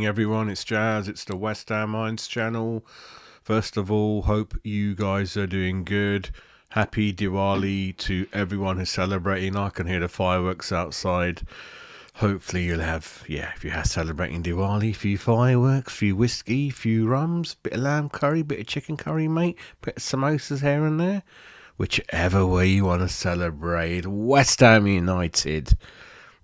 morning, everyone. It's Jazz. It's the West Ham Minds channel. First of all, hope you guys are doing good. Happy Diwali to everyone who's celebrating. I can hear the fireworks outside. Hopefully you'll have, if you're celebrating Diwali, a few fireworks, a few whiskey, a few rums, bit of lamb curry, bit of chicken curry, mate, bit of samosas here and there. Whichever way you want to celebrate. West Ham United.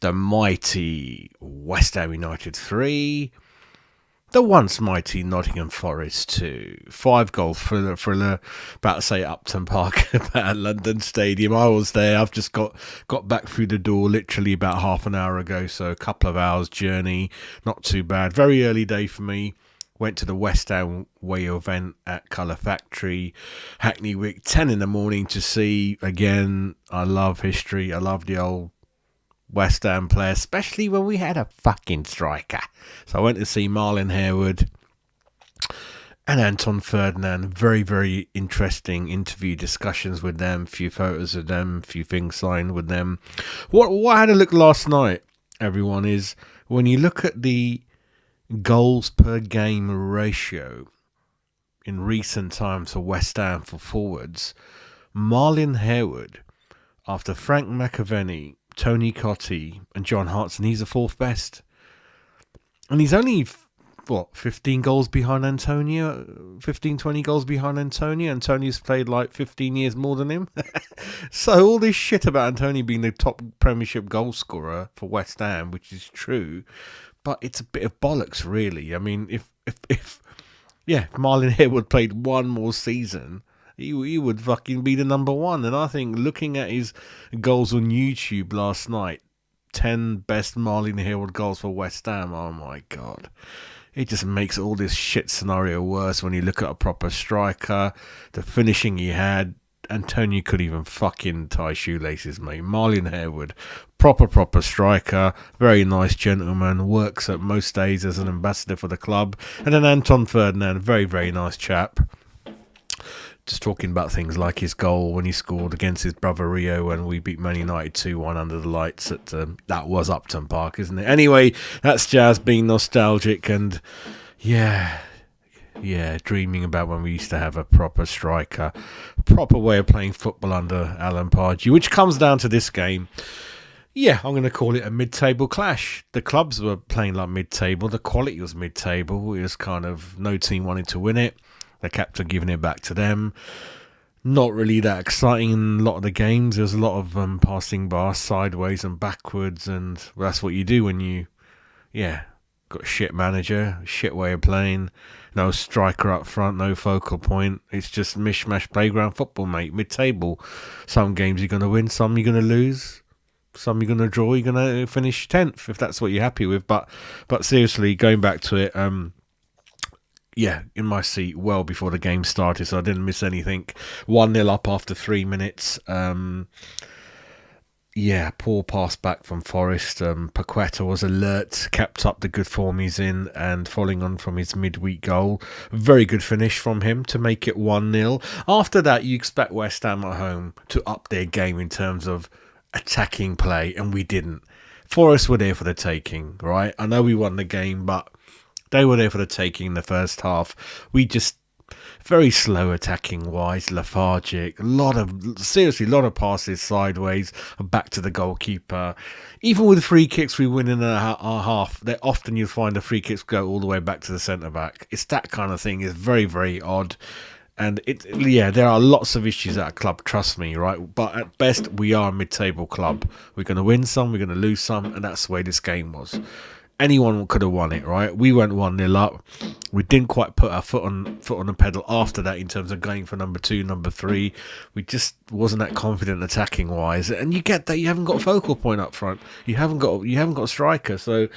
The mighty West Ham United 3. The once mighty Nottingham Forest 2. 5-goal thriller, about to say Upton Park, about London Stadium. I was there. I've just got back through the door literally about half an hour ago, so a couple of hours journey. Not too bad. Very early day for me. Went to the West Ham Way event at Colour Factory, Hackney Wick, 10 in the morning to see, again, I love history. I love the old West Ham player, especially when we had a fucking striker. So I went to see Marlon Harewood and Anton Ferdinand. Very, very interesting interview discussions with them. A few photos of them, a few things signed with them. What I had a look last night, everyone, is when you look at the goals per game ratio in recent times for West Ham for forwards, Marlon Harewood, after Frank McAvenny, Tony Cottee and John Hartson, he's the fourth best. And he's only, 15 goals behind Antonio? 15, 20 goals behind Antonio? Antonio's played like 15 years more than him. So all this shit about Antonio being the top Premiership goal scorer for West Ham, which is true, but it's a bit of bollocks, really. I mean, if Marlon Harewood played one more season, he would fucking be the number one. And I think looking at his goals on YouTube last night, 10 best Marlon Harewood goals for West Ham, oh my God. It just makes all this shit scenario worse when you look at a proper striker, the finishing he had. Antonio could even fucking tie shoelaces, mate. Marlon Harewood, proper striker, very nice gentleman, works at most days as an ambassador for the club. And then Anton Ferdinand, very, very nice chap. Just talking about things like his goal when he scored against his brother Rio when we beat Man United 2-1 under the lights at that was Upton Park, isn't it? Anyway, that's Jazz being nostalgic and dreaming about when we used to have a proper striker, proper way of playing football under Alan Pardew, which comes down to this game. Yeah, I'm going to call it a mid-table clash. The clubs were playing like mid-table. The quality was mid-table. It was kind of no team wanted to win it. The captain giving it back to them. Not really that exciting in a lot of the games. There's a lot of passing bars sideways and backwards, and that's what you do when you, got a shit manager, shit way of playing, no striker up front, no focal point. It's just mishmash playground football, mate. Mid-table. Some games you're going to win, some you're going to lose. Some you're going to draw, you're going to finish 10th, if that's what you're happy with. But seriously, going back to it, in my seat well before the game started, so I didn't miss anything. 1-0 up after 3 minutes. Poor pass back from Forest. Paqueta was alert, kept up the good form he's in, and following on from his midweek goal. Very good finish from him to make it 1-0. After that, you expect West Ham at home to up their game in terms of attacking play, and we didn't. Forest were there for the taking, right? I know we won the game, but they were there for the taking in the first half. We just very slow attacking wise, lethargic. A lot of passes sideways and back to the goalkeeper. Even with free kicks, we win in our half. Often you'll find the free kicks go all the way back to the centre back. It's that kind of thing. It's very, very odd. And there are lots of issues at a club, trust me, right? But at best, we are a mid-table club. We're going to win some, we're going to lose some, and that's the way this game was. Anyone could have won it, right? We went 1-0 up. We didn't quite put our foot on the pedal after that in terms of going for number 2, number 3. We just wasn't that confident attacking wise. And you get that you haven't got a focal point up front. You haven't got a striker. So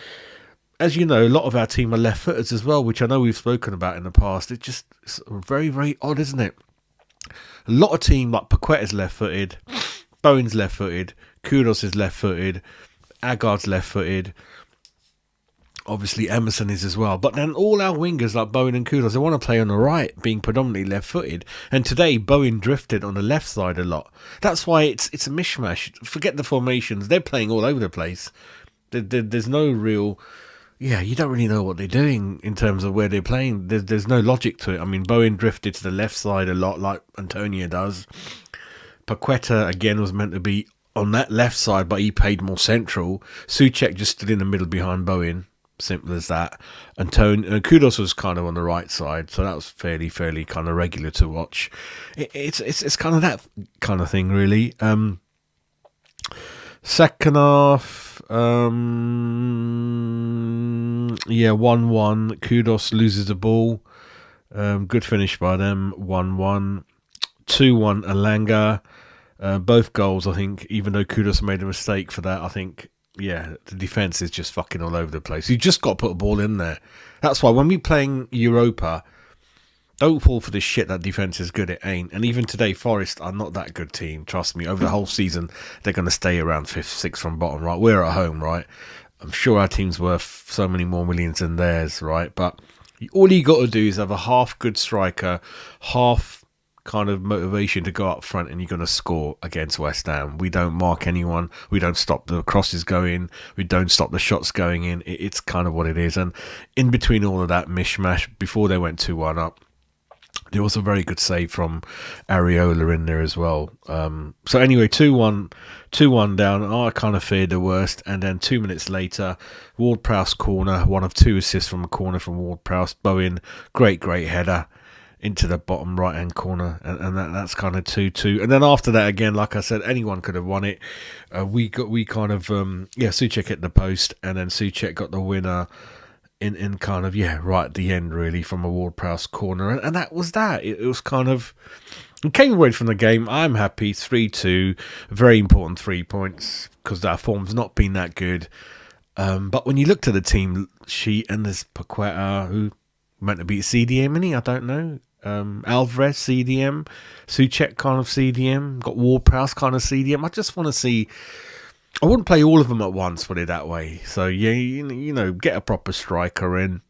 as you know, a lot of our team are left-footers as well, which I know we've spoken about in the past. It's very, very odd, isn't it? A lot of team like Paqueta's left-footed, Bowen's left-footed, Kudos is left-footed, Agard's left-footed. Obviously Emerson is as well, but then all our wingers like Bowen and Kudos, they want to play on the right, being predominantly left-footed. And today Bowen drifted on the left side a lot. That's why it's a mishmash. Forget the formations; they're playing all over the place. There's no real yeah, you don't really know what they're doing in terms of where they're playing. There's no logic to it. I mean, Bowen drifted to the left side a lot, like Antonio does. Paqueta again was meant to be on that left side, but he played more central. Souček just stood in the middle behind Bowen. Simple as that. And Kudos was kind of on the right side, so that was fairly kind of regular to watch. It's kind of that kind of thing, really. Second half, 1-1. Kudos loses the ball. Good finish by them. 1-1. 2-1 Alanga. Both goals, I think, even though Kudos made a mistake for that, I think, yeah, the defence is just fucking all over the place. You just got to put a ball in there. That's why when we're playing Europa, don't fall for this shit that defence is good. It ain't. And even today, Forest are not that good team. Trust me. Over the whole season, they're going to stay around 5th, 6th from bottom, right? We're at home, right? I'm sure our team's worth so many more millions than theirs, right? But all you got to do is have a half good striker, half kind of motivation to go up front, and you're going to score against West Ham. We don't mark anyone. We don't stop the crosses going. We don't stop the shots going in. It's kind of what it is. And in between all of that mishmash, before they went 2-1 up, there was a very good save from Areola in there as well. So anyway, 2-1 down. I kind of feared the worst. And then 2 minutes later, Ward-Prowse corner, one of 2 assists from a corner from Ward-Prowse. Bowen, great header into the bottom right-hand corner, and that's kind of 2-2. And then after that, again, like I said, anyone could have won it. Souček hit the post, and then Souček got the winner in kind of, right at the end, really, from a Ward-Prowse corner. And that was that. It was kind of... It came away from the game. I'm happy. 3-2. Very important 3 points, because our form's not been that good. But when you look to the team sheet, and there's Paqueta, who meant to beat CDM, isn't he? I don't know. Alvarez, CDM. Souček, kind of CDM. Got Ward-Prowse, kind of CDM. I just want to see... I wouldn't play all of them at once, put it that way. So, yeah, you know, get a proper striker in.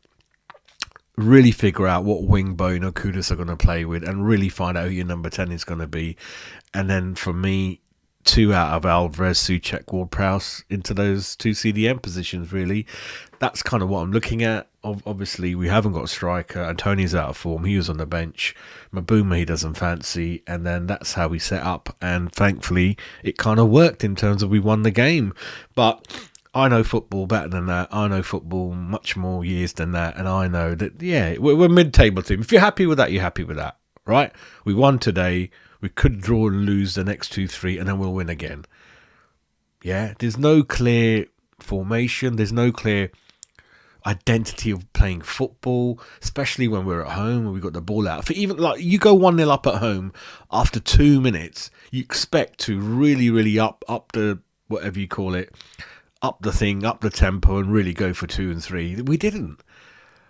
Really figure out what wing Bowen or Kudos are going to play with, and really find out who your number 10 is going to be. And then, for me, 2 out of Alvarez, Souček, Ward-Prowse into those 2 CDM positions, really. That's kind of what I'm looking at. Obviously, we haven't got a striker. Antonio's out of form. He was on the bench. Mabuma, he doesn't fancy. And then that's how we set up. And thankfully, it kind of worked in terms of we won the game. But I know football better than that. I know football much more years than that. And I know that, we're mid-table team. If you're happy with that, you're happy with that, right? We won today. We could draw and lose the next 2-3, and then we'll win again. Yeah, there's no clear formation. There's no clear identity of playing football, especially when we're at home and we got the ball out. For even like you go 1-0 up at home after 2 minutes, you expect to really up the whatever you call it, up the tempo, and really go for 2 and 3. We didn't.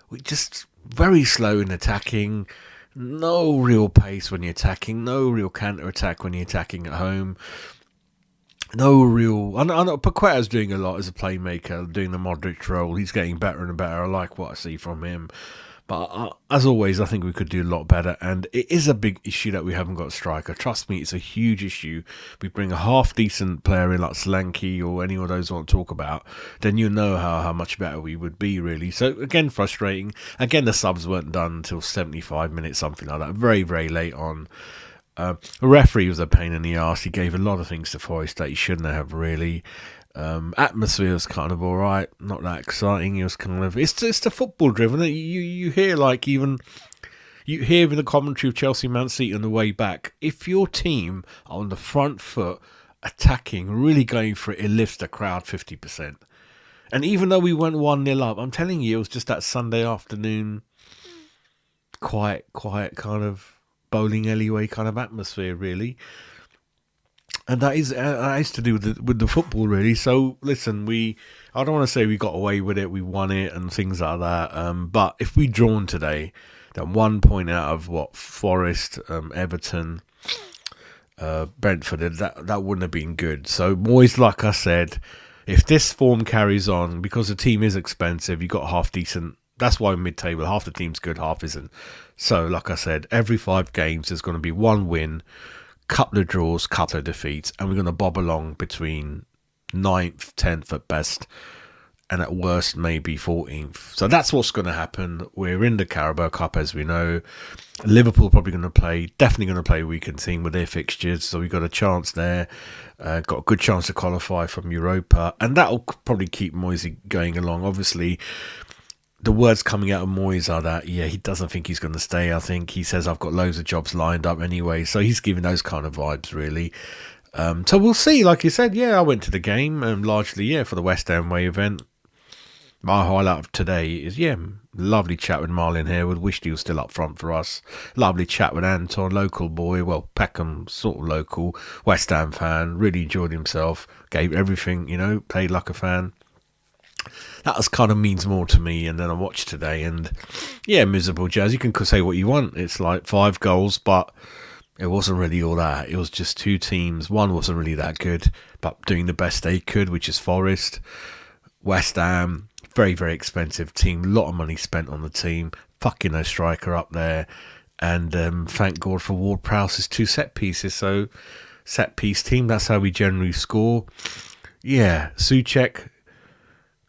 We just very slow in attacking. No real pace when you're attacking. No real counter attack when you're attacking at home. No real... I know Paqueta's doing a lot as a playmaker, doing the Modric role. He's getting better and better. I like what I see from him. But as always, I think we could do a lot better. And it is a big issue that we haven't got a striker. Trust me, it's a huge issue. We bring a half-decent player in like Solanke or any of those I want to talk about, then you know how much better we would be, really. So, again, frustrating. Again, the subs weren't done until 75 minutes, something like that. Very, very late on. The referee was a pain in the arse. He gave a lot of things to Forest that he shouldn't have, really. Atmosphere was kind of alright, not that exciting. It was kind of it's the football driven. You hear like even you hear in the commentary of Chelsea Man City on the way back, if your team are on the front foot attacking, really going for it, it lifts the crowd 50%. And even though we went 1-0 up, I'm telling you, it was just that Sunday afternoon quiet kind of bowling alleyway kind of atmosphere, really. And that is to do with the football, really. So, listen, I don't want to say we got away with it, we won it and things like that. But if we drawn today, then 1 point out of Forest, Everton, Brentford, that wouldn't have been good. So, boys, like I said, if this form carries on, because the team is expensive, you got half decent. That's why mid-table, half the team's good, half isn't. So, like I said, every 5 games there's going to be 1 win, couple of draws, couple of defeats, and we're going to bob along between 9th, 10th at best. and at worst maybe 14th. So that's what's going to happen. We're in the Carabao Cup, as we know. Liverpool probably going to play, definitely going to play a weekend team with their fixtures, so we've got a chance there. Got a good chance to qualify from Europa, and that'll probably keep Moisey going along. Obviously, the words coming out of Moyes are that, yeah, he doesn't think he's going to stay. I think he says, I've got loads of jobs lined up anyway, so he's giving those kind of vibes, really. So we'll see. Like you said, yeah, I went to the game, largely, yeah, for the West Ham Way event. My highlight of today is, yeah, lovely chat with Marlon Harewood. Wished he was still up front for us. Lovely chat with Anton, local boy. Well, Peckham, sort of local. West Ham fan. Really enjoyed himself. Gave everything, played like a fan. That was kind of means more to me. And then I watched today and, yeah, miserable Jazz. You can say what you want. It's like 5 goals, but it wasn't really all that. It was just 2 teams. One wasn't really that good, but doing the best they could, which is Forest. West Ham, very, very expensive team. A lot of money spent on the team. Fucking no striker up there. And thank God for Ward-Prowse's 2 set pieces. So, set piece team, that's how we generally score. Yeah, Souček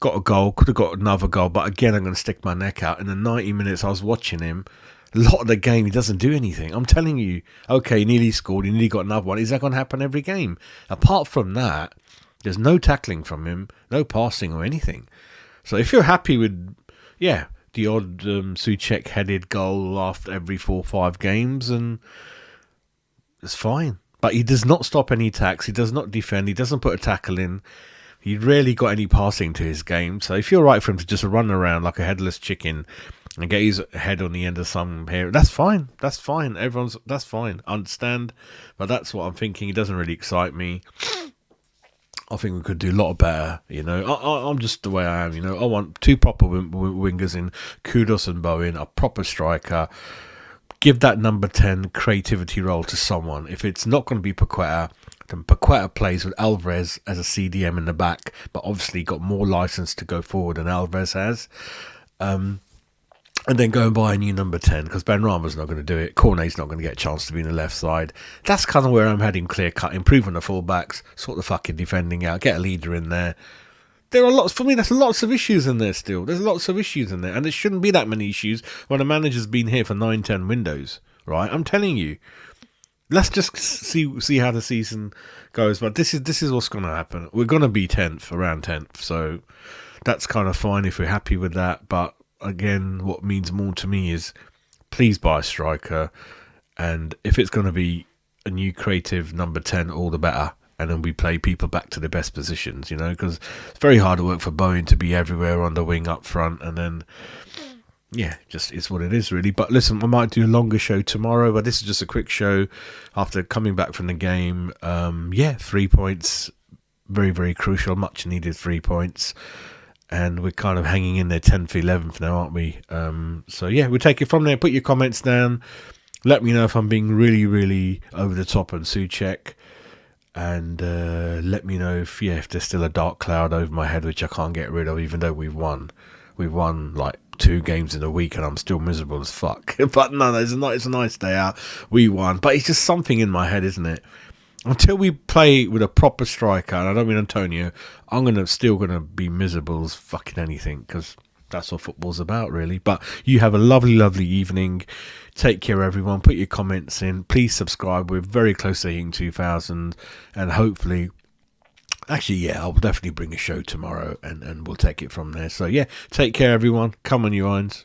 got a goal. Could have got another goal. But again, I'm going to stick my neck out. In the 90 minutes I was watching him, a lot of the game, he doesn't do anything. I'm telling you, okay, he nearly scored. He nearly got another one. Is that going to happen every game? Apart from that, there's no tackling from him, no passing or anything. So if you're happy with, yeah, the odd Souček headed goal after every 4 or 5 games, and it's fine. But he does not stop any attacks. He does not defend. He doesn't put a tackle in. He rarely got any passing to his game. So if you're right for him to just run around like a headless chicken and get his head on the end of some hair, that's fine. That's fine. That's fine. I understand. But that's what I'm thinking. He doesn't really excite me. I think we could do a lot better, I'm just the way I am, I want 2 proper wingers in Kudus and Bowen, a proper striker. Give that number 10 creativity role to someone. If it's not going to be Paqueta, then Paqueta plays with Alvarez as a CDM in the back, but obviously got more license to go forward than Alvarez has. And then go and buy a new number 10, because Benrahma's not going to do it. Cornet's not going to get a chance to be in the left side. That's kind of where I'm heading, clear cut. Improve on the fullbacks, sort the fucking defending out, get a leader in there. There are lots, for me, there's lots of issues in there still. There's lots of issues in there. And there shouldn't be that many issues when a manager's been here for 9-10 windows, right? I'm telling you. Let's just see how the season goes. But this is what's going to happen. We're going to be 10th, around 10th. So that's kind of fine if we're happy with that. But again, what means more to me is please buy a striker, and if it's going to be a new creative number 10, all the better, and then we play people back to the best positions, because it's very hard to work for Bowen to be everywhere on the wing up front, and then yeah, just it's what it is really. But listen, I might do a longer show tomorrow, but this is just a quick show after coming back from the game. 3 points, very, very crucial, much needed 3 points. And we're kind of hanging in there 10th, 11th now, aren't we? So, yeah, we'll take it from there. Put your comments down. Let me know if I'm being really, really over the top on Souček. And let me know if there's still a dark cloud over my head, which I can't get rid of, even though we've won. We've won, like, 2 games in a week, and I'm still miserable as fuck. But no, it's a nice day out. We won. But it's just something in my head, isn't it? Until we play with a proper striker, and I don't mean Antonio, I'm still gonna be miserable as fucking anything, because that's what football's about, really. But you have a lovely, lovely evening. Take care, everyone. Put your comments in. Please subscribe. We're very close to hitting 2,000, and hopefully, actually, yeah, I'll definitely bring a show tomorrow, and we'll take it from there. So yeah, take care, everyone. Come on, you irons.